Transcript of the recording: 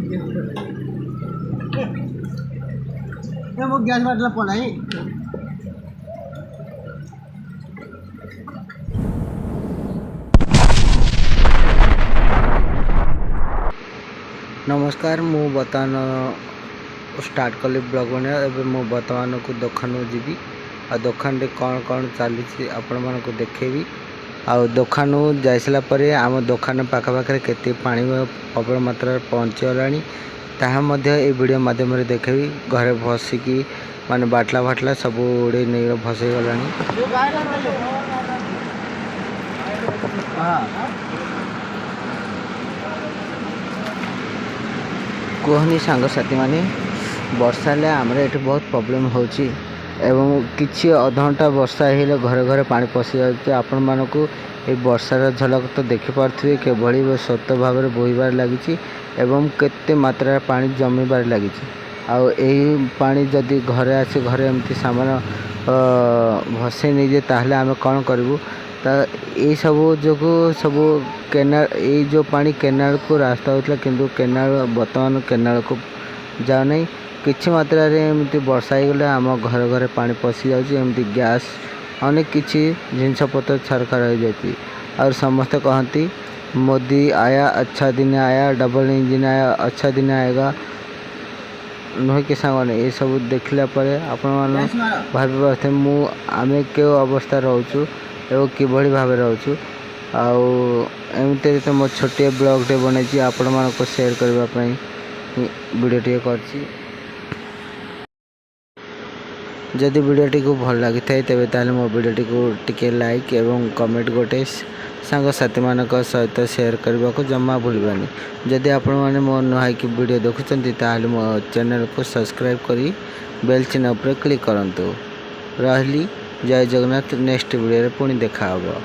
वो गैस बाटला पलाई नमस्कार मु बर्तमान स्टार्ट कली ब्लॉग बना एवं मु बर्तमान को दुकान जीवी आ दुकान कौन कौन चली आपण मन को देखेबी आ दुकान जाइसला परे आम दुकान पाखापाखे केते पानी प्रबल मात्रा पहुँचीगलानी ताहा मध्य ए वीडियो माध्यम देखेबी घरे भसिकी माने बाटला फाटला सब उड़े नहीं भसई गलानी कहनी सांगसाथी माने वर्षा हेले आमर ये बहुत प्रॉब्लम होची एवं किछि अधघंटा वर्षा हेले घरे घरे पानी पशि जाउछि। आपण मानकु ए वर्षार झलक तो देखि पारथिबे के भली सत्य भाव में बोहिबार लागिछि एवं केते मात्रा पानी जमीबार लागिछि। आउ एही पानी जदि घरे आसे घरे एमती सामान भसे नहीं जे ताहले आमे कोन करबु ता ए सब जो सब केनाल ये जो पानी केनाल को रास्ता होता किंतु केनाल बर्तमान केनाल को जाओ नहीं किछि मात्रा रे एमती वर्षा गले आम घर घरे पानी पशि जाउछि गैस अनेक किछि जिनस पत्र छरखर हो जाती और समस्त कहती मोदी आया अच्छा दिन आया डबल इंजन आया अच्छा दिन आएगा नुहे कि सांगने ये सब देखला परे आपण मान भाबी पारथे मु आमे के अवस्था रहउछु एवं किभली भाव रहउछु आउ एमती तो मो छोटे ब्लॉग टे बनाई आपण मान को शेयर करबा पई वीडियो टे करछि। जदि वीडियोटी को भल लगी थाए तेबे ताले मो वीडियोटी को टिके लाइक एवं कमेंट गोटे सांगसाथी मानक सहित शेयर करने को जमा भूलबानी। जदि आपण मैंने मो नुहाई की वीडियो देखुंत ताले मो चैनल को सब्सक्राइब करी बेल चिन्ह पर क्लिक करंतु। रहली जय जगन्नाथ नेक्स्ट वीडियो पुणी देखा होगा।